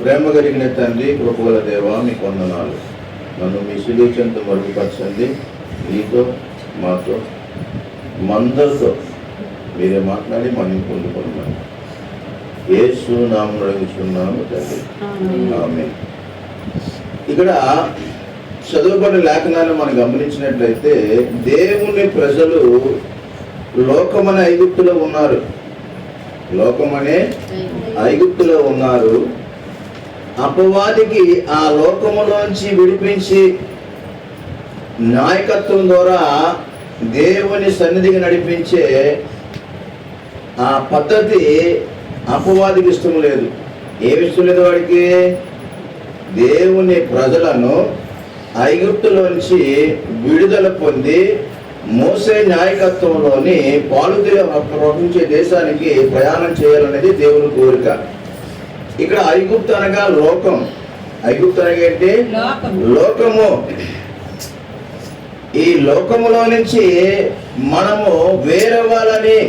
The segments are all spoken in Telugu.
ప్రేమ కలిగిన తండ్రి, కృపగల దేవ, మీకు వందనాలు. నన్ను మీ శిలువ చెంత మరుగుపరచండి. మీతో, మాతో, మందరితో మీరే మాట్లాడి మనం పొందుకున్నాను. యేసు నామమున అడుగుచున్నాము తండ్రి, ఆమేన్. ఇక్కడ చదువుబడిన లేఖనాన్ని మనం గమనించినట్లయితే, దేవుని ప్రజలు లోకమనే ఐగుప్తులో ఉన్నారు. లోకమనే ఐగుప్తులో ఉన్నారు. అపవాదికి ఆ లోకములోంచి విడిపించి నాయకత్వం ద్వారా దేవుని సన్నిధికి నడిపించే ఆ పద్ధతి అపవాదికి ఇష్టం లేదు. ఏమి ఇష్టం లేదు వాడికి? దేవుని ప్రజలను ఐగుప్తులోంచి విడుదల పొంది మోసే నాయకత్వంలోని పాలుదిల ప్రవహించే దేశానికి ప్రయాణం చేయాలనేది దేవుని కోరిక. ఇక్కడ ఐగుప్తు అనగా లోకం. ఐగుప్తు అనగా ఏంటి? లోకము. ఈ లోకములో నుంచి మనము వేరవ్వాలని,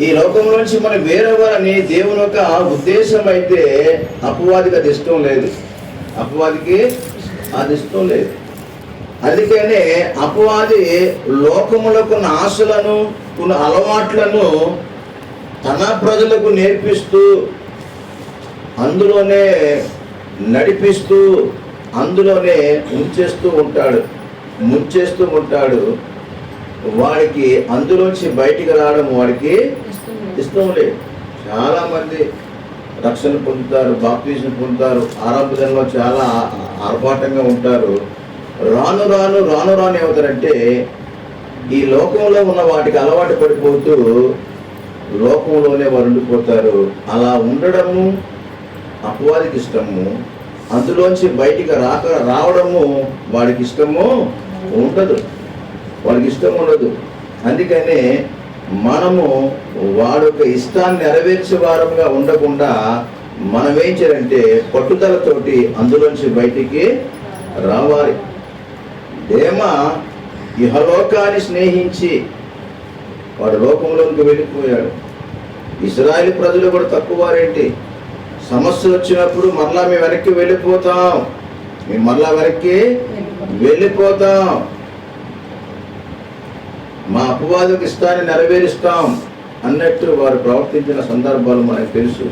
ఈ లోకంలో నుంచి మనం వేరవ్వాలని దేవుని యొక్క ఉద్దేశం అయితే అపవాదికి అది ఇష్టం లేదు. అపవాదికి అది ఇష్టం లేదు. అందుకనే అపవాది లోకములో కొన్ని ఆశలను, కొన్ని అలవాట్లను తన ప్రజలకు నేర్పిస్తూ, అందులోనే నడిపిస్తూ, అందులోనే ముంచేస్తూ ఉంటాడు. వాడికి అందులోంచి బయటికి రావడం వాడికి ఇష్టం లేదు. చాలా మంది రక్షణ పొందుతారు, బాప్తిజం పొందుతారు, ఆరంభంలో చాలా ఆర్భాటంగా ఉంటారు. రాను రాను ఏమవుతారంటే ఈ లోకంలో ఉన్న వాటికి అలవాటు పడిపోతూ లోకంలోనే వారు ఉండిపోతారు. అలా ఉండడము అపవాదికి ఇష్టము. అందులోంచి బయటికి రావడము వాడికి ఇష్టము ఉండదు. అందుకనే మనము వాడి యొక్క ఇష్టాన్ని నెరవేర్చే వారముగా ఉండకుండా మనం ఏం చేయాలంటే పట్టుదలతోటి అందులోంచి బయటికి రావాలి. దేమ ఇహలోకాన్ని స్నేహించి వాడు లోకంలోకి వెళ్ళిపోయాడు. ఇశ్రాయేలు ప్రజలు కూడా తక్కువ వారేంటి? సమస్య వచ్చినప్పుడు మరలా మేము వెనక్కి వెళ్ళిపోతాం. మా అపవాదికి ఇష్టాన్ని నెరవేరుస్తాం అన్నట్టు వారు ప్రవర్తించిన సందర్భాలు మనకు తెలుసు.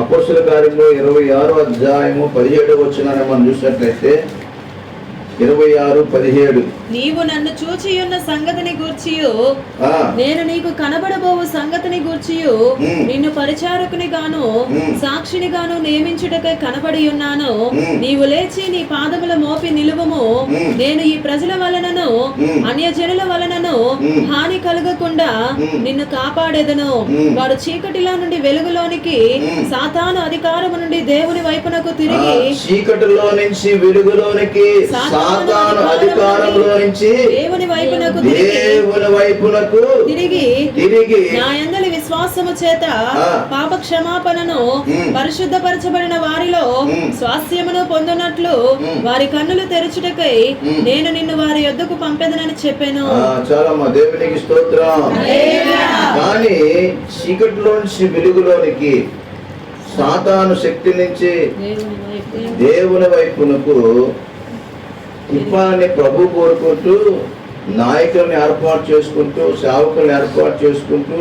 అపోస్తలుల కార్యములు 26వ అధ్యాయము 17వ వచనాన్ని మనం చూసినట్లయితే 26:17 నీవు నన్ను చూచియున్న సంగతిని గూర్చియు నేను నీకు కనబడబోవు సంగతిని గూర్చియు నిన్ను పరిచారకుని గాను సాక్షిని గాను నియమించుటకై కనబడి ఉన్నాను. నీవు లేచి నీ పాదముల మోపి నిలువము. నేను ఈ ప్రజల వలనను అన్యజనుల వలనను హాని కలగకుండా నిన్ను కాపాడేదను. వాడు చీకటిలో నుండి వెలుగులోనికి, సాతాను అధికారము నుండి దేవుని వైపునకు తిరిగి, చీకటిలో నుంచి వెలుగులోనికి, సాతాను అధికారంలో నుంచి దేవుని వైపునకు తిరిగి నా యందలి విశ్వాసము చేత పాప క్షమాపణను పరిశుద్ధపరచబడిన వారిలో స్వాస్థ్యమును పొందునట్లు వారి కన్నులు తెరచుటకై నేను నిన్ను వారి యొద్దకు పంపెదనని చెప్పాను. చాలా దేవునికి స్తోత్రం. కానీ చీకటిలోంచి వెలుగులోనికి, సాతాను శక్తి నుంచి దేవుని వైపునకు తిప్పాలని ప్రభు కోరుకుంటూ, నాయకుల్ని ఏర్పాటు చేసుకుంటూ, సేవకుల్ని ఏర్పాటు చేసుకుంటూ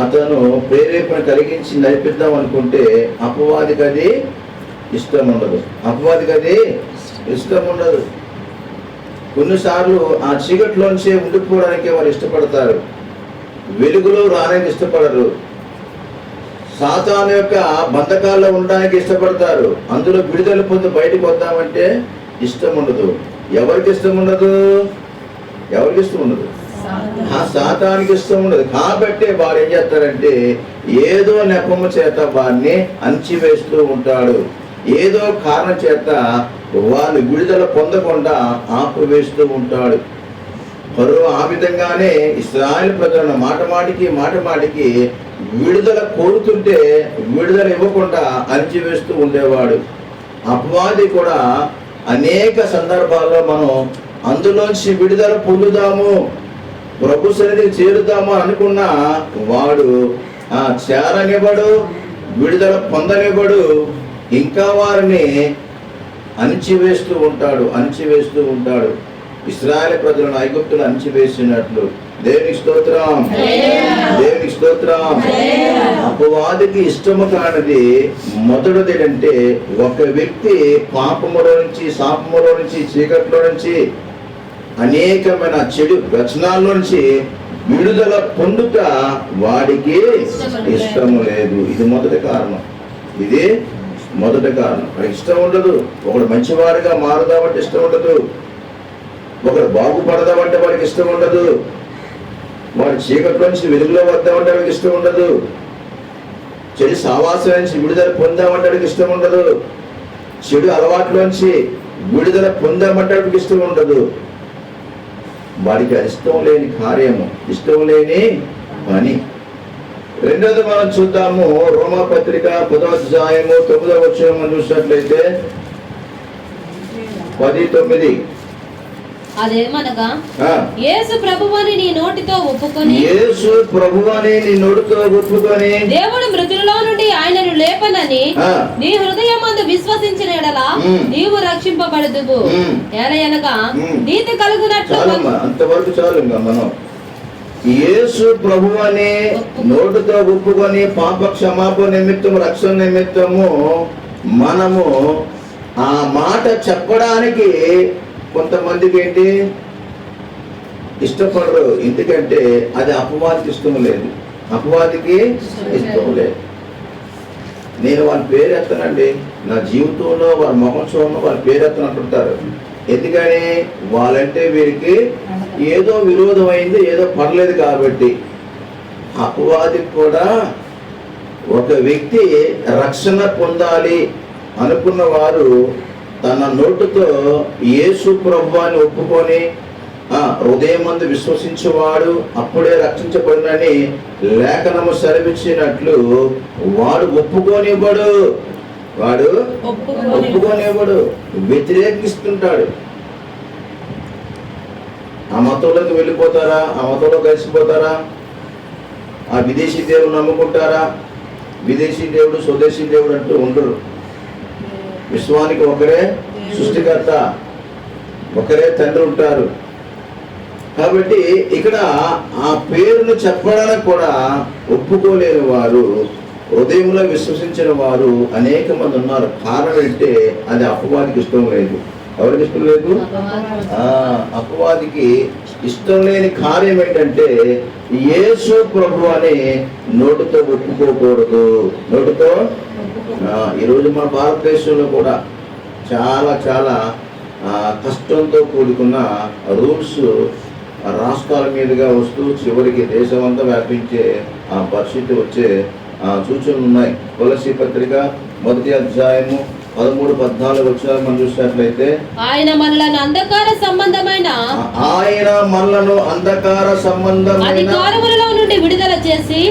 అతను ప్రేరేపణ కలిగించి నడిపిద్దాం అనుకుంటే అపవాదికి అది ఇష్టం ఉండదు. కొన్నిసార్లు ఆ చీకటిలోంచే ఉండిపోవడానికి వారు ఇష్టపడతారు, వెలుగులో రావడానికి ఇష్టపడరు. సాతాను యొక్క బంధకాల్లో ఉండడానికి ఇష్టపడతారు. అందులో విడుదల పొంది బయటకు వద్దామంటే ఇష్టం ఉండదు. ఎవరికి ఇష్టం ఉండదు? సాతానికి ఇష్టం ఉండదు. కాబట్టి వారు ఏం చేస్తారంటే ఏదో నెపము చేత వారిని అణిచివేస్తూ ఉంటాడు. ఏదో కారణం చేత వాళ్ళు విడుదల పొందకుండా ఆపివేస్తూ ఉంటాడు. ఫరో ఆ విధంగానే ఇశ్రాయేలు ప్రజలను మాటమాటికి విడుదల కోరుతుంటే విడుదల ఇవ్వకుండా అణిచివేస్తూ ఉండేవాడు. అపవాది కూడా అనేక సందర్భాల్లో మనం అందులోంచి విడుదల పొందుదాము, ప్రభు సన్నిధికి చేరుదాము అనుకున్నా వాడు చేరనివ్వడు, విడుదల పొందనివ్వడు, ఇంకా వారిని అణిచివేస్తూ ఉంటాడు. ఇశ్రాయేలు ప్రజలను ఐగుప్తులు అణిచివేసినట్లు. దేవునికి స్తోత్రం. అపవాదికి ఇష్టము కానిది మొదటిది ఏంటంటే, ఒక వ్యక్తి పాపములో నుంచి, శాపములో నుంచి, చీకట్లో నుంచి, అనేకమైన చెడు వ్యసనాల నుంచి విడుదల పొందుట వాడికి ఇష్టము లేదు. ఇది మొదటి కారణం. వాడికి ఇష్టం ఉండదు. ఒకడు మంచివాడిగా మారుదామంటే ఇష్టం ఉండదు. ఒకడు బాగుపడదామంటే వాడికి ఇష్టం ఉండదు. వాడి చీకట్లో నుంచి వెలుగులో వద్దామంటే వాడికి ఇష్టం ఉండదు. చెడు సావాసం నుంచి విడుదల పొందామంటే వాడికి ఇష్టం ఉండదు. చెడు అలవాట్లోంచి విడుదల పొందామంటే వాడికి ఇష్టం ఉండదు. వాడికి ఇష్టం లేని కార్యము, ఇష్టం లేని పని. రెండోది మనం చూద్దాము, రోమాపత్రిక 10వ అధ్యాయము 9వ వచనం మనం చూసినట్లయితే 10:9. అదేమనగా యేసు ప్రభువని నీ నోటితో ఒప్పుకొని దేవుడు మృతులలో నుండి ఆయనను లేపనని నీ హృదయమందు విశ్వసించిన యెడల నీవు రక్షింపబడుదువు. ఎలయనగా నీతి కలుగునట్లు. అంతవరకు చాలు. మనం యేసు ప్రభువని నోటితో ఒప్పుకొని పాప క్షమాపణ నిమిత్తము, రక్షణ నిమిత్తము మనము ఆ మాట చెప్పడానికి కొంతమందికి ఏంటి ఇష్టపడరు. ఎందుకంటే అది అపవాదికి ఇష్టం లేదు. నేను వాళ్ళ పేరు ఎత్తనండి, నా జీవితంలో వాళ్ళ ముఖం చూడను, వాళ్ళ పేరు ఎత్తను అంటుంటారు. ఎందుకని? వాళ్ళంటే వీరికి ఏదో విరోధం అయింది, ఏదో పడలేదు కాబట్టి. అపవాదికి కూడా ఒక వ్యక్తి రక్షణ పొందాలి అనుకున్న వారు తన నోటితో యేసు ప్రభువాన్ని ఒప్పుకొని హృదయమందు విశ్వసించేవాడు అప్పుడే రక్షించబడినని లేఖనము సెలవిచ్చినట్లు వాడు ఒప్పుకోనివ్వడు. వ్యతిరేకిస్తుంటాడు. ఆ మతంలోకి వెళ్ళిపోతారా? ఆ మతంలో కలిసిపోతారా? ఆ విదేశీ దేవుడు నమ్ముకుంటారా? విదేశీ దేవుడు, స్వదేశీ దేవుడు అంటూ ఉండరు. విశ్వానికి ఒకరే సృష్టికర్త, ఒకరే తండ్రి ఉంటారు. కాబట్టి ఇక్కడ ఆ పేరును చెప్పడానికి కూడా ఒప్పుకోలేని వారు, హృదయంలో విశ్వసించిన వారు అనేక మంది ఉన్నారు. కారణం అంటే అది అపవాదికి ఇష్టం లేదు. ఎవరికి ఇష్టం లేదు? అపవాదికి ఇష్టం లేని కార్యం ఏంటంటే యేసు ప్రభు అని నోటితో ఒప్పుకోకూడదు. ఈరోజు మన భారతదేశంలో కూడా చాలా చాలా కష్టంతో కూడుకున్న రూల్స్ రాష్ట్రాల మీదుగా వస్తూ చివరికి దేశమంతా వ్యాపించే పరిస్థితి వచ్చే సూచనలు ఉన్నాయి. కొలసీ పత్రిక 1వ అధ్యాయము 13-14 వచనాలు మనం చూసినట్లయితే ఆయన మనలను అంధకార సంబంధమైన అధికారములలో నుండి విడుదల చేసి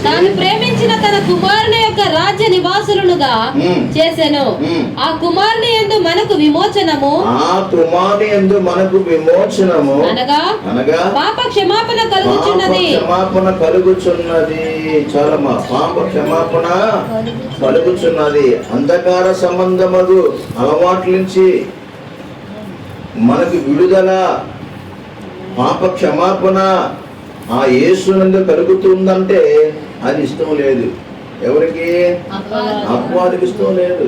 తాను ప్రేమించిన తన కుమారుని యొక్క రాజ్య నివాసులుగా చేసెను. ఆ కుమారుని యందు మనకు విమోచనము, అనగా పాప క్షమాపణ కలుగుచున్నది. చాలా పాప క్షమాపణ కలుగుచున్నది. అంధకార సంబంధమగు అలవాట్ల నుంచి మనకు విడుదల, పాప క్షమాపణ ఆ యేసునందు కలుగుతుందంటే అది ఇష్టం లేదు. ఎవరికి? అపవాదికి ఇష్టం లేదు.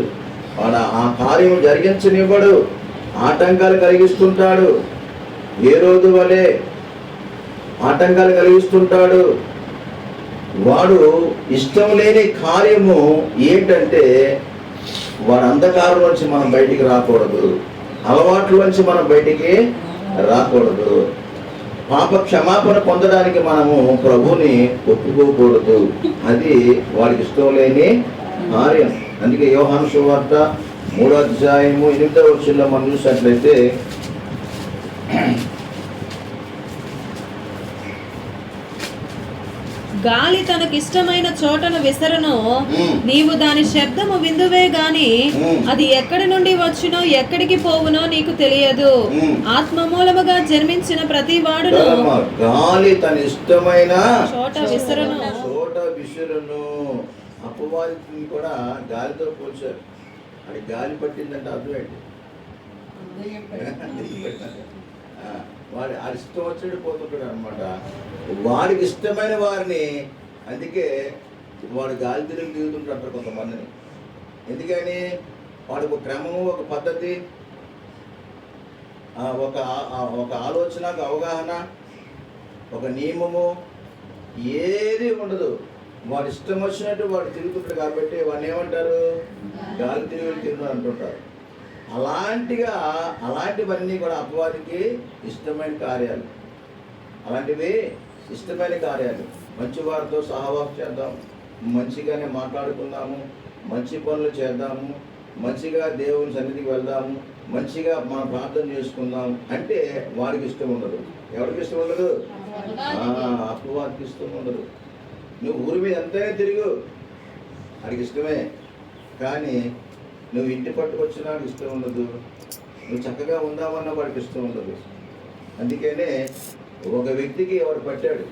వాడు ఆ కార్యం జరిగించనివ్వడు, ఆటంకాలు కలిగిస్తుంటాడు. ఏ రోజు వలె ఆటంకాలు కలిగిస్తుంటాడు. వాడు ఇష్టం లేని కార్యము ఏంటంటే వాడు అంధకారం నుంచి మనం బయటికి రాకూడదు, అలవాట్ల నుంచి మనం బయటికి రాకూడదు. పాప క్షమాపణ పొందడానికి మనము ప్రభుని ఒప్పుకోకూడదు. అది వాడికి ఇష్టం లేని కార్యం. అందుకే యోహాను సువార్త 3వ అధ్యాయము 8వ వచనంలో మనం చూసినట్లయితే గాలి తనకిష్టమైన చోటను విసరను, నీవు దాని శబ్దము విందువే గాని అది ఎక్కడి నుండి వచ్చునో ఎక్కడికి పోవునో నీకు తెలియదు. ఆత్మ మూలముగా జన్మించిన ప్రతి వాడును గాలి తన ఇష్టమైన చోట విసరను. అపవాదిని కూడా గాలితో పోల్చారు. అది గాలి పట్టిందంటే అర్థం ఏంటి? వాడి ఆ ఇష్టం వచ్చాడు పోతుంటాడు అనమాట. వాడికి ఇష్టమైన వారిని, అందుకే వాడు గాలి తిరుగుతుంటారు కొంతమందిని. ఎందుకని? వాడికి ఒక క్రమము, ఒక పద్ధతి, ఒక ఆలోచన, ఒక అవగాహన, ఒక నియమము ఏది ఉండదు. వాడు ఇష్టం వచ్చినట్టు వాడు తిరుగుతుంటాడు కాబట్టి వాడిని ఏమంటారు? గాలి తిరుగుడు అంటుంటారు. అలాంటివన్నీ కూడా అపవాదికి ఇష్టమైన కార్యాలు. అలాంటివి ఇష్టమైన కార్యాలు. మంచి వారితో సహవాసం చేద్దాం, మంచిగానే మాట్లాడుకుందాము, మంచి పనులు చేద్దాము, మంచిగా దేవుని సన్నిధికి వెళ్దాము, మంచిగా మనం ప్రార్థన చేసుకుందాం అంటే వాడికి ఇష్టం ఉండదు. ఎవరికి ఇష్టం ఉండదు? అపవాదికి ఇష్టం ఉండదు. నువ్వు ఊరి మీద ఎంతైనా తిరుగు, వాడికి ఇష్టమే. కానీ నువ్వు ఇంటి పట్టుకొచ్చినా ఇష్టం ఉండదు, నువ్వు చక్కగా ఉందామన్నా వాడికి ఇష్టం ఉండదు. అందుకనే ఒక వ్యక్తికి ఎవడు పట్టాడు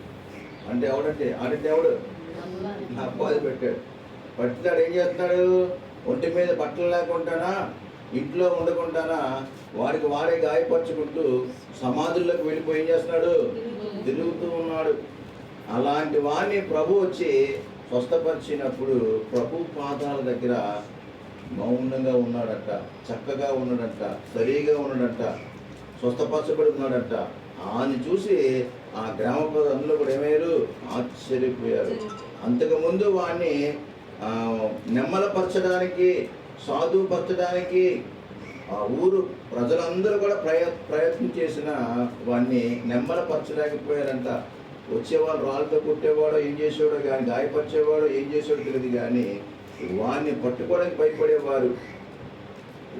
అంటే ఆడంటే ఎవడు? అపవాది పెట్టాడు. పట్టినాడు. ఏం చేస్తున్నాడు? ఒంటి మీద బట్టలు లేకుండానా, ఇంట్లో ఉండకుండానా వాడికి వాడే గాయపరుచుకుంటూ సమాధుల్లోకి వెళ్ళిపోయి ఏం చేస్తున్నాడు? తిరుగుతూ ఉన్నాడు. అలాంటి వాడిని ప్రభు వచ్చి స్వస్థపరిచినప్పుడు ప్రభు పాదాల దగ్గర మౌనంగా ఉన్నాడట, చక్కగా ఉన్నాడంట, సరిగా ఉన్నాడంట, స్వస్థపరచబడి ఉన్నాడంట. ఆయన చూసి ఆ గ్రామ ప్రజలందరూ కూడా ఏమయ్యారు? ఆశ్చర్యపోయారు. అంతకుముందు వాడిని నెమ్మలపరచడానికి, సాధుపరచడానికి ఆ ఊరు ప్రజలందరూ కూడా ప్రయత్నం చేసిన వాడిని నెమ్మలపరచలేకపోయారంట. వచ్చేవాడు రాళ్ళతో కొట్టేవాడో ఏం చేసేవాడో కానీ, గాయపరిచేవాడో ఏం చేసేవాడో తెలియదు కానీ వాడిని పట్టుకోవడానికి భయపడేవారు.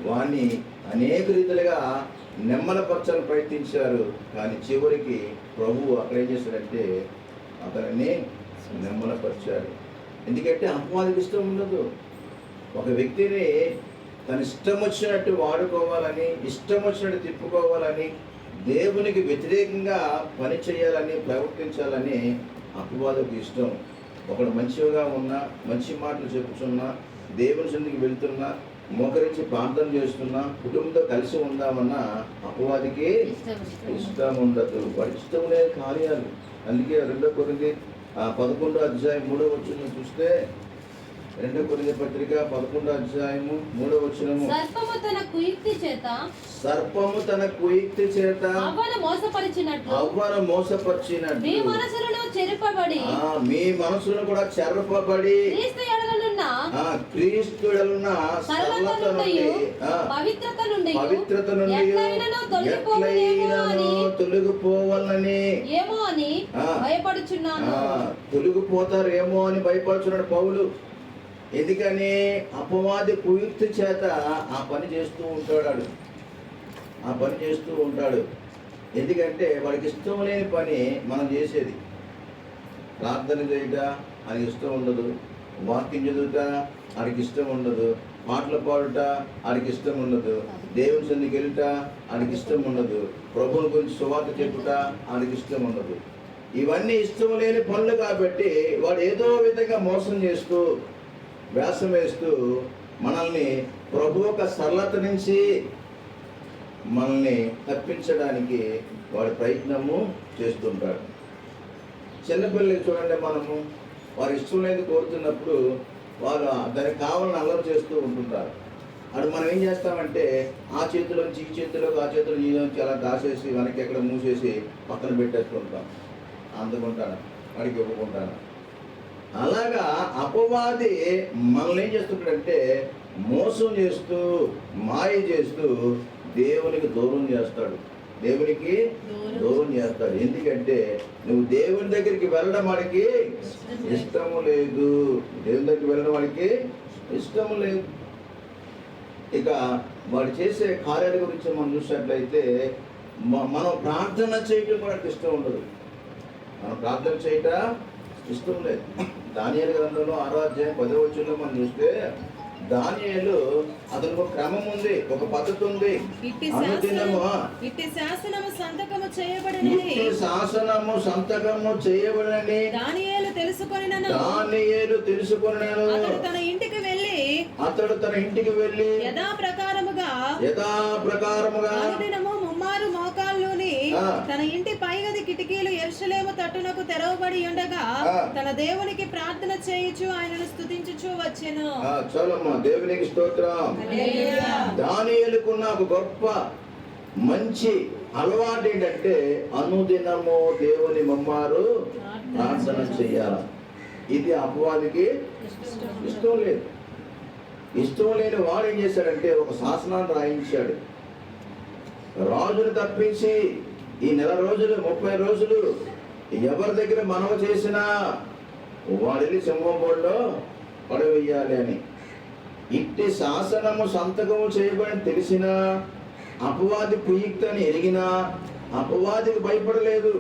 వాడిని అనేక రీతిలుగా నెమ్మలపరచాలని ప్రయత్నించారు. కానీ చివరికి ప్రభువు అక్కడ ఏం చేశాడంటే అతనిని నెమ్మలపరిచాడు. ఎందుకంటే అపవాదికి ఇష్టం ఉండదు. ఒక వ్యక్తిని తన ఇష్టం వచ్చినట్టు వాడుకోవాలని, ఇష్టం వచ్చినట్టు తిప్పుకోవాలని, దేవునికి వ్యతిరేకంగా పని చేయాలని, ప్రవర్తించాలని అపవాదికి ఇష్టం. ఒకడు మంచిగా ఉన్నా, మంచి మాటలు చెప్పుచున్నా, దేవుని సన్నిధికి వెళ్తున్నా, మోకరించి ప్రార్థన చేస్తున్నా, కుటుంబంతో కలిసి ఉందామన్నా అపవాదికి ఇష్టం ఉండదు. వాడికి ఇష్టం లేని కార్యాలు. అందుకే 2 కొరింథీ 11వ అధ్యాయం 3వ వచనం చూస్తే, 2 కొరింథీ పత్రిక 11వ అధ్యాయము 3వ వచనము, సర్పము తన కుయుక్తి చేత అవ్వను మోసపరిచినట్టు మీ మనసులను కూడా చెరపబడి క్రీస్తు యెడలున్న సరళత నుండి, పవిత్రత నుండి ఎట్లైనను తొలగిపోవాలని తొలగిపోతారేమో అని భయపడుచున్నాడు పౌలు. ఎందుకని? అపవాది కుయుక్తి చేత ఆ పని చేస్తూ ఉంటాడు. ఎందుకంటే వాడికి ఇష్టం లేని పని మనం చేసేది. ప్రార్థన చేయుట ఆయనకి ఇష్టం ఉండదు, వాక్యం చదువుట ఆడికి ఇష్టం ఉండదు, పాటలు పాడుట ఆడికి ఇష్టం ఉండదు, దేవుని సన్నిధికి వెళ్ళుట ఆడికి ఇష్టం ఉండదు, ప్రభువుని గురించి సువార్త చెప్పుట ఆడికి ఇష్టం ఉండదు. ఇవన్నీ ఇష్టం లేని పనులు కాబట్టి వాడు ఏదో విధంగా మోసం చేస్తూ, వ్యాసం వేస్తూ మనల్ని ప్రభు యొక్క సరళత నుంచి మనల్ని తప్పించడానికి వాడు ప్రయత్నము చేస్తుంటాడు. చిన్నపిల్లలకి చూడండి, మనము వారు ఇష్టం లేదు కోరుతున్నప్పుడు వాళ్ళు దానికి కావాలని అల్లరి చేస్తూ ఉంటుంటారు. అటు మనం ఏం చేస్తామంటే ఆ చేతిలోంచి ఈ చేతిలోకి, ఆ చేతిలో ఈ నుంచి అలా దాసేసి వెనక్కి ఎక్కడ మూసేసి పక్కన పెట్టేస్తుంటాం. అందుకుంటాను, వాడికి ఇవ్వకుంటాను. అలాగా అపవాది మనల్ని ఏం చేస్తుంటాడంటే మోసం చేస్తూ, మాయ చేస్తూ దేవునికి దూరం చేస్తాడు. ఎందుకంటే నువ్వు దేవుని దగ్గరికి వెళ్ళడం వాడికి ఇష్టము లేదు. ఇక వాడు చేసే కార్యాల గురించి మనం చూసినట్లయితే మనం ప్రార్థన చేయటం కూడా ఇష్టం ఉండదు. మనం ప్రార్థన చేయట ఇష్టం లేదు. దానియేలు గ్రంథంలో 6వ అధ్యాయం 10వ వచనంలో మనం చూస్తే దానియేలు అతనికి ఒక క్రమం ఉంది, ఒక పద్ధతి ఉంది. ఇట్టి శాసనము సంతకము చేయబడినని దానియేలు తెలుసుకొనినను. అతడు తన ఇంటికి వెళ్ళి యథాప్రకారముగా అనుదినము ముమ్మారు మోకాల్లోని తన ఇంటి పైగది కిటికీలు యెరూషలేము తట్టునకు తెరవబడి ఉండగా తన దేవునికి ప్రార్థన చేయుచు ఆయనను స్తుతించుచు వచ్చెను. చాలమ్మా, దేవునికి స్తోత్రం. దానియేలుకున్న ఒక గొప్ప మంచి అలవాటు ఏంటంటే అనుదినము దేవుని ముమ్మారు ప్రార్థన చెయ్యాలి. ఇది అపవాదికి ఇష్టం లేదు. ఇష్టం లేని వాడు ఏం చేశాడంటే ఒక శాసనాన్ని రాయించాడు. రాజును తప్పించి ఈ నెల రోజులు 30 రోజులు ఎవరి దగ్గర మనవ చేసినా వాడిని సింహం బోర్డులో పడవేయాలి అని. ఇట్టి శాసనము సంతకము చేయబడి తెలిసినా అపవాది కుయుక్తని ఎరిగినా అపవాదికి భయపడలేదు.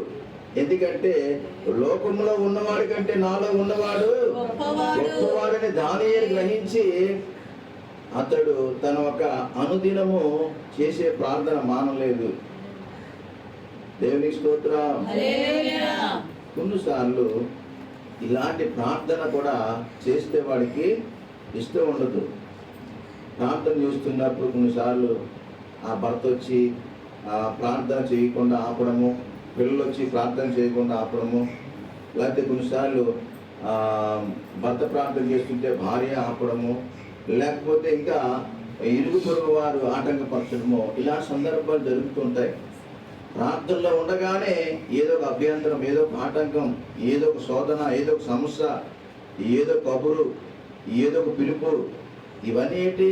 ఎందుకంటే లోకంలో ఉన్నవాడి కంటే నాలో ఉన్నవాడు గొప్పవాడని దానియేలు గ్రహించి అతడు తన ఒక అనుదినము చేసే ప్రార్థన మానలేదు. దేవునికి స్తోత్రం. కొన్నిసార్లు ఇలాంటి ప్రార్థన కూడా చేస్తే వాడికి ఇష్టం ఉండదు. ప్రార్థన చేస్తున్నప్పుడు కొన్నిసార్లు ఆ భర్త వచ్చి ప్రార్థన చేయకుండా ఆపడము, పిల్లలు వచ్చి ప్రార్థన చేయకుండా ఆపడము, లేకపోతే కొన్నిసార్లు భర్త ప్రార్థన చేస్తుంటే భార్య ఆపడము, లేకపోతే ఇంకా ఇరుగు పొరుగు వారు ఆటంకపరచడము, ఇలాంటి సందర్భాలు జరుగుతుంటాయి. ప్రార్థనలో ఉండగానే ఏదో ఒక అభ్యంతరం, ఏదో ఒక ఆటంకం, ఏదో ఒక శోధన, ఏదో ఒక సమస్య, ఏదో కబురు, ఏదో ఒక పిలుపు, ఇవన్నీ ఏంటి?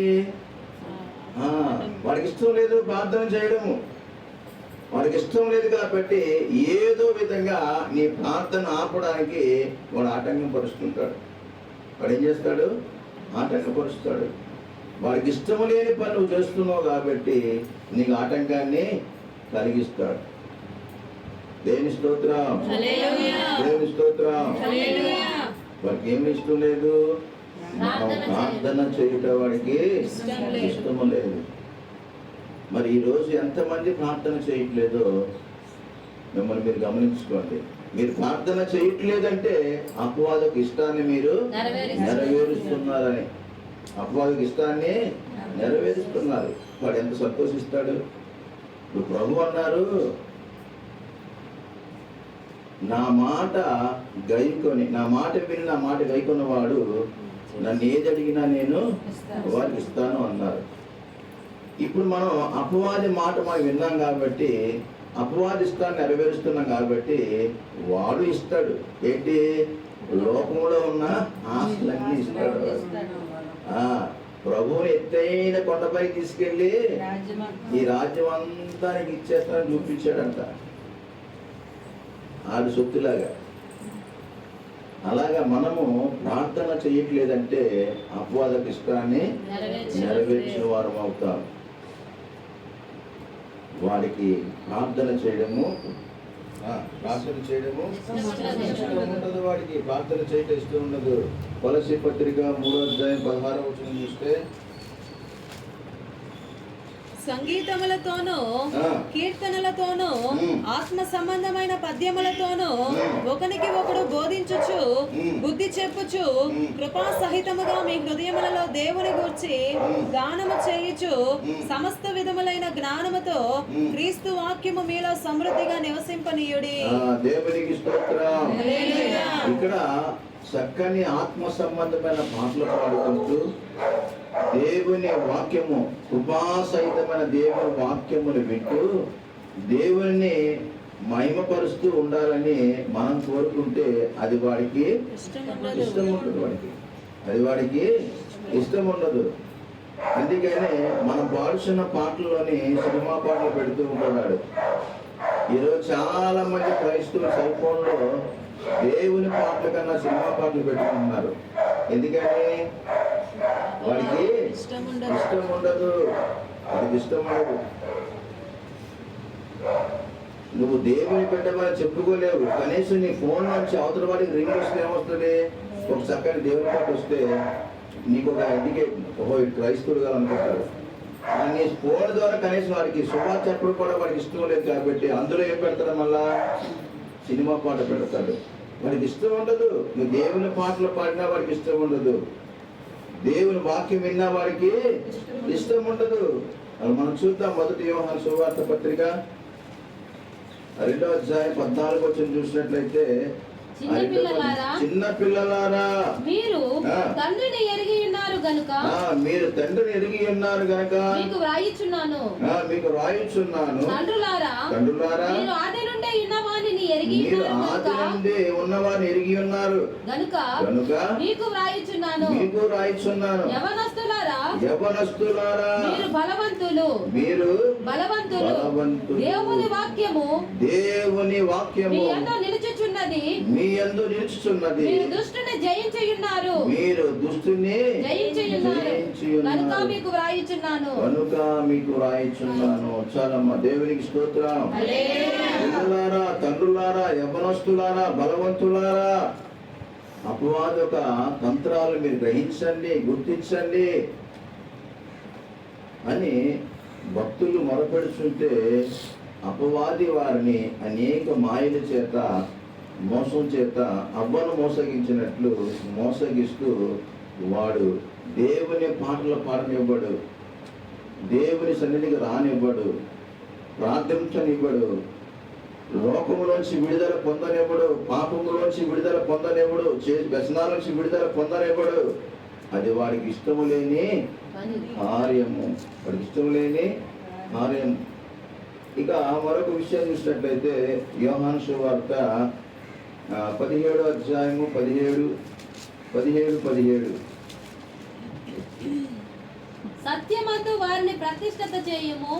వాడికి ఇష్టం లేదు ప్రార్థన చేయడము. వాడికి ఇష్టం లేదు కాబట్టి ఏదో విధంగా నీ ప్రార్థన ఆపడానికి వాడు ఆటంకం పరుస్తుంటాడు. వాడు ఏం చేస్తాడు? ఆటంకపరుస్తాడు. వాడికి ఇష్టం లేని పని నువ్వు చేస్తున్నావు కాబట్టి నీకు ఆటంకాన్ని కలిగిస్తాడు. దేవుని స్తోత్రం. దేవుని స్తోత్రం. వాడికి ఏమి ఇష్టం లేదు? ప్రార్థన చేయటం వాడికి ఇష్టము లేదు. మరి ఈరోజు ఎంతమంది ప్రార్థన చేయట్లేదో మిమ్మల్ని మీరు గమనించుకోండి. మీరు ప్రార్థన చేయట్లేదంటే అపవాదకు ఇష్టాన్ని మీరు నెరవేరుస్తున్నారని. అపవాదకు ఇష్టాన్ని నెరవేరుస్తున్నారు. వాడు ఎంత సంతోషిస్తాడు. ఇప్పుడు ప్రభు అన్నారు, నా మాట గైకొని, నా మాట విని నా మాట గైకొన్నవాడు నన్ను ఏది అడిగినా నేను వారికి ఇస్తాను అన్నారు. ఇప్పుడు మనం అపవాది మాట మనం విన్నాం కాబట్టి, అపవాది ఇష్టాన్ని నెరవేరుస్తున్నాం కాబట్టి వాడు ఇస్తాడు. ఏంటి? లోకంలో ఉన్న ఆస్తులన్నీ ఇస్తాడు. ప్రభువుని ఎత్తైన కొండపై తీసుకెళ్ళి ఈ రాజ్యం అంతా నీకు ఇచ్చేస్తానని చూపించాడంట, ఆడు సొత్తులాగా. అలాగా మనము ప్రార్థన చేయట్లేదంటే అపవాదకు ఇష్టాన్ని నెరవేర్చిన వారం అవుతాం. వాడికి ప్రార్థన చేయడము ఇష్టం ఉండదు. వాడికి ప్రార్థన చేయటం ఇష్టం ఉండదు. కొలస్సీ పత్రిక 3వ అధ్యాయం 16వ వచనం చూస్తే, సంగీతములతోనూ కీర్తనలతోనూ ఆత్మ సంబంధమైన పద్యములతోనూ ఒకనికి ఒకడు బోధించుచు బుద్ధి చెప్పుచు కృపా సహితముగా మీ హృదయములలో దేవుని గూర్చి గానము చేయుచు సమస్త విధములైన జ్ఞానముతో క్రీస్తు వాక్యము మీలో సమృద్ధిగా నివసింపనీయుడి. దేవునికి స్తోత్రం. ఇక్కడ చక్కని ఆత్మ సంబంధమైన పాటలు పాడుకుంటూ దేవుని వాక్యము, కృపాసహితమైన దేవుని వాక్యమును వింటూ దేవుని మహిమపరుస్తూ ఉండాలని మనం కోరుకుంటే అది వాడికి ఇష్టం ఉండదు. అది వాడికి ఇష్టం ఉండదు. అందుకనే మనం పాడుతున్న పాటల్లోని సినిమా పాటలు పెడుతూ ఉంటున్నాడు. ఈరోజు చాలా మంది క్రైస్తవులు సెల్ ఫోన్లో దేవుని పాటల కన్నా సినిమా పాటలు పెట్టుకుంటున్నారు. ఎందుకని? వాడికి ఇష్టం ఉండదు. వాడికి ఇష్టం ఉండదు. నువ్వు దేవుని పెట్టమని చెప్పుకోలేవు. కనీసం నీ ఫోన్ నుంచి అవతల వాడికి రింగ్ వస్తే ఏమొస్తుంది? ఒక చక్కని దేవుని పాట వస్తే నీకు ఒక ఇండికేట్, ఓహో క్రైస్తవుడుగా అనుకుంటారు. నీ ఫోన్ ద్వారా కనీసం వాడికి శుభార్త చెప్పడం కూడా వాడికి ఇష్టం లేదు కాబట్టి అందులో ఏం పెడతాడు? మళ్ళా సినిమా పాట పెడతాడు. వాడికి ఇష్టం ఉండదు. నువ్వు దేవుని పాటలు పాడినా వాడికి ఇష్టం ఉండదు. దేవుని వాక్యం విన్నా వాడికి ఇష్టం ఉండదు. అది మనం చూద్దాం. 1 యోహాను సువార్త పత్రిక 2వ అధ్యాయం 14వ వచనం చూసినట్లయితే, చిన్న పిల్లలారా మీరు తండ్రిని ఎరిగి ఉన్నారు గనుక మీరు తండ్రిని ఎరిగి ఉన్నారు గనుక మీకు వ్రాయిచున్నాను. తండ్రులారా మీరు ఆది నుండి ఉన్నవానిని ఎరిగి ఉన్నవాని ఎరిగి ఉన్నారు గనుక మీకు వ్రాయిచున్నాను. యవనస్తులారా మీరు బలవంతులు దేవుని వాక్యము మీ యందు నిలుచుచున్నది. మీరు దుష్టుని జయించియున్నారు. కనుక మీకు వ్రాయిచున్నాను. చాలమ్మా, దేవునికి స్తోత్రం. పిల్లలారా, తండ్రులారా, యవనస్తులారా, బలవంతులారా, అపవాది యొక్క తంత్రాలు మీరు గ్రహించండి, గుర్తించండి అని భక్తులు మొరపెడుతుంటే అపవాది వారిని అనేక మాయల చేత, మోసం చేత అవ్వను మోసగించినట్లు మోసగిస్తూ వాడు దేవుని పాటలు పాడనివ్వడు, దేవుని సన్నిధికి రానివ్వడు, ప్రార్థించనివ్వడు, లోకములోంచి విడుదల పొందనివ్వడు, పాపములోంచి విడుదల పొందనివ్వడు, వ్యసనాల నుంచి విడుదల పొందనివ్వడు. అది వాడికి ఇష్టము లేని కార్యము. వాడికి ఇష్టం లేని కార్యం. ఇక మరొక విషయం చూసినట్లయితే యోహాను సువార్త 17వ అధ్యాయము 17 సత్యమందు వారిని ప్రతిష్ఠిత చేయము,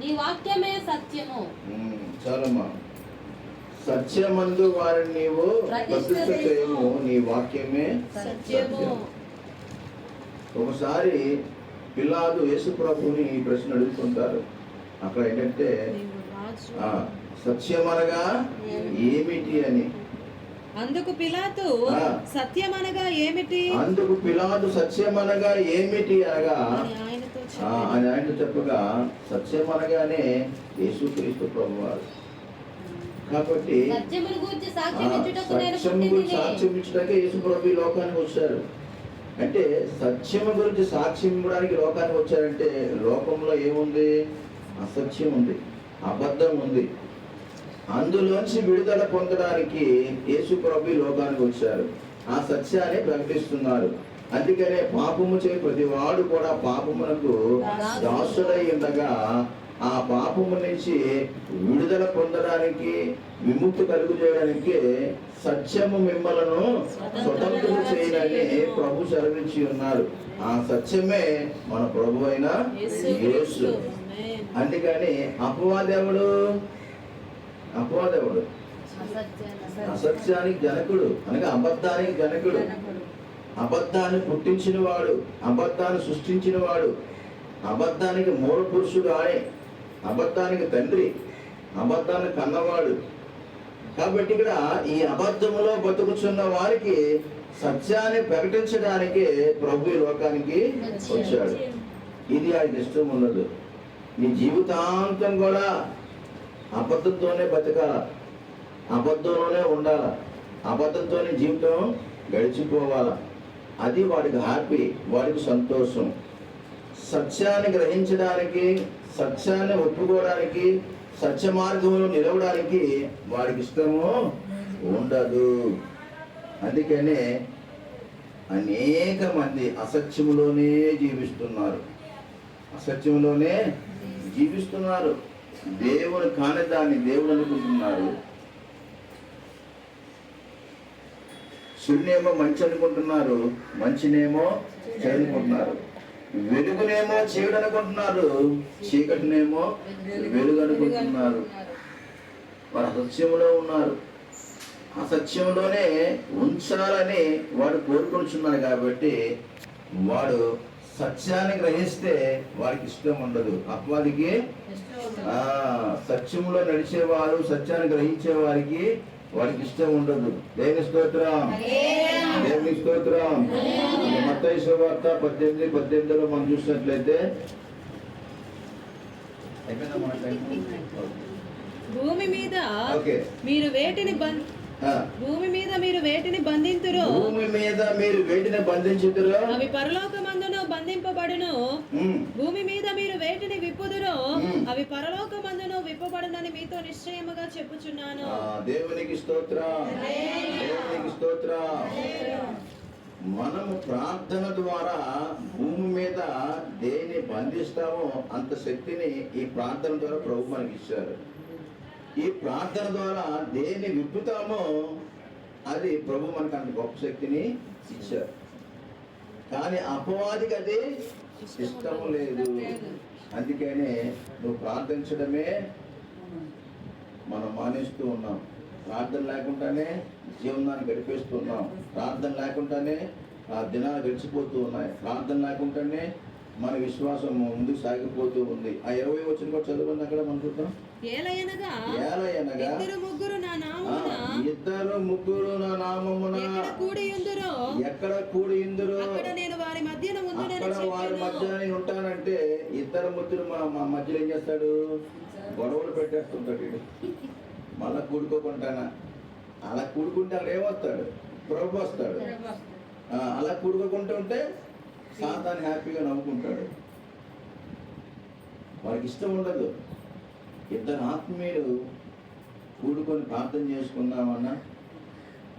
నీ వాక్యమే సత్యము. చాలమ్మా, సత్యమందు వారిని నీవు ప్రతిష్ఠిత చేయము, నీ వాక్యమే సత్యము. ఒకసారి పిలాతు యేసు ప్రభువుని ఈ ప్రశ్న అడుగుతుంటారు. అక్కడ ఏంటంటే సత్యమనగా ఏమిటి అని. అందుకు పిలాతు సత్యమనగా ఏమిటి అనగా ఆయనతో చెప్పగా సత్యమనగానే యేసుక్రీస్తు ప్రభువారు. కాబట్టి సత్యమును గురించి సాక్ష్యం ఇచ్చుటకే యేసు ప్రభు ఈ లోకానికి వచ్చారు. అంటే సత్యము గురించి సాక్ష్యం ఇవ్వడానికి లోకానికి వచ్చారంటే లోకంలో ఏముంది? అసత్యం ఉంది, అబద్ధం ఉంది. అందులోంచి విడుదల పొందడానికి యేసు ప్రభు లోకానికి వచ్చారు. ఆ సత్యాన్ని ప్రకటిస్తున్నారు. అందుకనే పాపము చే ప్రతి వాడు కూడా పాపమునకు దాసుడై ఉండగా ఆ పాపము నుంచి విడుదల పొందడానికి, విముక్తి కలుగు చేయడానికి సత్యము మిమ్మలను స్వతంత్రం చేయనని ప్రభు సెలవించి ఉన్నారు. ఆ సత్యమే మన ప్రభు అయిన యేసు. అందుకని అపవాదెవడు? అసత్యానికి జనకుడు, అనగా అబద్ధానికి జనకుడు. అబద్ధాన్ని పుట్టించిన వాడు, అబద్ధాన్ని సృష్టించిన వాడు, అబద్ధానికి మూల పురుషుడు ఆయనే, అబద్ధానికి తండ్రి, అబద్ధాన్ని కన్నవాడు. కాబట్టి ఇక్కడ ఈ అబద్ధములో బతుకుచున్న వారికి సత్యాన్ని ప్రకటించడానికి ప్రభు ఈ లోకానికి వచ్చాడు. ఇది ఆయన ఇష్టం ఉండదు. నీ జీవితాంతం కూడా అబద్ధంతోనే బతకాల, అబద్ధంలోనే ఉండాల, అబద్ధంతోనే జీవితం గడిచిపోవాల. అది వాడికి హ్యాపీ, వాడికి సంతోషం. సత్యాన్ని గ్రహించడానికి, సత్యాన్ని ఒప్పుకోవడానికి, సత్య మార్గంలో నిలవడానికి వాడికి ఇష్టము ఉండదు. అందుకనే అనేక మంది అసత్యములోనే జీవిస్తున్నారు, అసత్యంలోనే జీవిస్తున్నారు. దేవుడు కాని దాన్ని దేవుడు అనుకుంటున్నారు. చెడునేమో మంచి అనుకుంటున్నారు, మంచినేమో చెడు అనుకుంటున్నారు. వెలుగునేమో చీకటి అనుకుంటున్నారు, చీకటినేమో వెలుగు అనుకుంటున్నారు. వారు అసత్యంలో ఉన్నారు. అసత్యంలోనే ఉంచాలని వాడు కోరుకుంటున్నాడు. కాబట్టి వాడు సత్యాన్ని గ్రహిస్తే వారికి ఇష్టం ఉండదు. అపవాదికి సత్యంలో నడిచేవారు, సత్యాన్ని గ్రహించే వారికి ఇష్టం ఉండదు. దేవుని స్తోత్రం, దేవుని స్తోత్రం. మత్తయి సువార్త 18:18 మనం చూసినట్లయితే భూమి మీద ఓకే మీరు వేటిని భూమి మీద మీరు వేటిని బంధింతురో భూమి మీద మీరు వేటిని బంధించుదురో అవి పరలోకమందును బంధింపబడును. భూమి మీద మీరు వేటిని విప్పుదురో అవి పరలోకమందును విప్పబడునని మీతో నిశ్చయముగా చెప్పుచున్నాను. దేవునికి స్తోత్రం, దేవునికి స్తోత్రం. మనము ప్రార్థన ద్వారా భూమి మీద దేన్ని బంధిస్తామో అంత శక్తిని ఈ ప్రార్థన ద్వారా ప్రభు మనకి ఇచ్చారు. ఈ ప్రార్థన ద్వారా దేన్ని విప్పుతామో అది ప్రభు మనకు అంత గొప్ప శక్తిని ఇచ్చారు. కానీ అపవాదికి అది ఇష్టము లేదు. అందుకనే నువ్వు ప్రార్థించడమే మనం మానేస్తూ ఉన్నాం. ప్రార్థన లేకుండానే జీవనాన్ని గడిపేస్తున్నాం. ప్రార్థన లేకుండానే ఆ దినాలు గడిచిపోతూ ఉన్నాయి. ప్రార్థన లేకుండానే మన విశ్వాసం ముందుకు సాగిపోతూ ఉంది. ఆ 20 వచ్చిన కూడా చదవండి అక్కడ మనం చూద్దాం. ఏలయనగా ఇద్దరు ముగ్గురు నా నామమున ఎక్కడ కూడి ఉందురో అక్కడ వారి మధ్య ఉంటానంటే ఇద్దరు ముగ్గురు మా మధ్యలో ఏం చేస్తాడు? గొడవలు పెట్టేస్తుంటాడు. మళ్ళా కూడుకోకుంటానా? అలా కూడుకుంటే అక్కడ ఏమొస్తాడు? ప్రభు వస్తాడు. అలా కూడుకోకుంటూ ఉంటే సాతాను హ్యాపీగా నవ్వుకుంటాడు. వారికి ఇష్టం ఉండదు. ఇద్దరు ఆత్మీయులు కూడుకొని ప్రార్థన చేసుకుందామన్నా,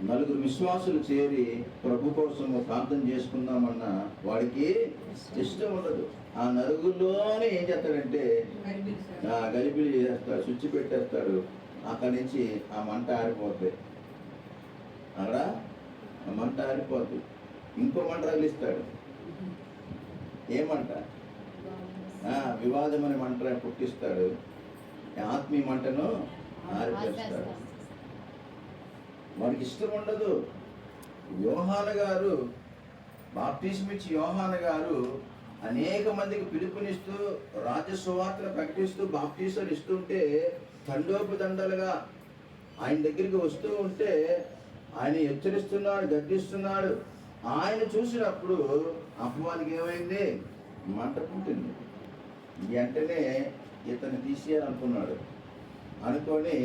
నలుగురు విశ్వాసులు చేరి ప్రభు కోసం ప్రార్థన చేసుకుందామన్నా వాడికి ఇష్టం ఉండదు. ఆ నలుగురిలోనే ఏం చేస్తాడంటే గలిబిలి చేస్తాడు, స్విచ్ పెట్టేస్తాడు. అక్కడి నుంచి ఆ మంట ఆరిపోద్ది. అక్కడ ఆ మంట ఆరిపోద్ది. ఇంకో మంట తగిలిస్తాడు. ఏమంట? వివాదం అనే మంట పుట్టిస్తాడు. ఆత్మీయ మంటను ఆరిపేస్తాడు. వాడికి ఇష్టం ఉండదు. యోహాను గారు బాప్టిజం ఇచ్చి యోహాను గారు అనేక మందికి పిలుపునిస్తూ రాజ్య సువార్తను ప్రకటిస్తూ బాప్టిజాలు ఇస్తుంటే తండోపదండలుగా ఆయన దగ్గరికి వస్తూ ఉంటే ఆయన హెచ్చరిస్తున్నాడు, గద్దిస్తున్నాడు. ఆయన చూసినప్పుడు అపవాదికి ఏమైంది? మంట పుట్టింది. వెంటనే ఇతన్ని తీసేయాలనుకున్నాడు. అనుకొని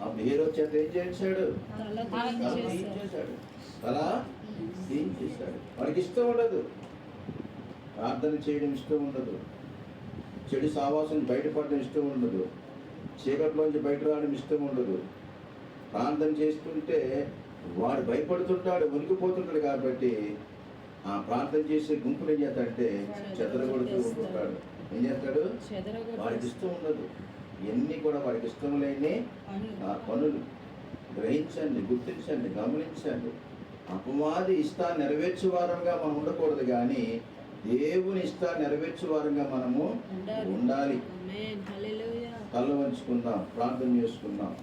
ఆ హీరో చేత ఏం చేశాడు? అలా చేశాడు. వాడికి ఇష్టం ఉండదు. ప్రార్థన చేయడం ఇష్టం ఉండదు. చెడు సావాసం బయటపడడం ఇష్టం ఉండదు. చీకట్లోంచి బయట రావడం ఇష్టం ఉండదు. ప్రార్థన చేస్తుంటే వాడు భయపడుతుంటాడు, వణికిపోతుంటాడు. కాబట్టి ఆ ప్రార్థన చేసే గుంపులు ఏం చేస్తాడంటే చెదరగొడుతూ ఉంటుంటాడు. ఏం చేస్తాడు? వాడికి ఇష్టం ఉండదు. ఇవన్నీ కూడా వాడికి ఇష్టం లేని పనులు. గ్రహించండి, గుర్తించండి, గమనించండి. అపవాది ఇష్టాన్ని నెరవేర్చే వారంగా మనం ఉండకూడదు, కానీ దేవుని ఇష్టాన్ని నెరవేర్చే వారంగా మనము ఉండాలి. కళ్ళు వంచుకుందాం, ప్రార్థన చేసుకుందాం.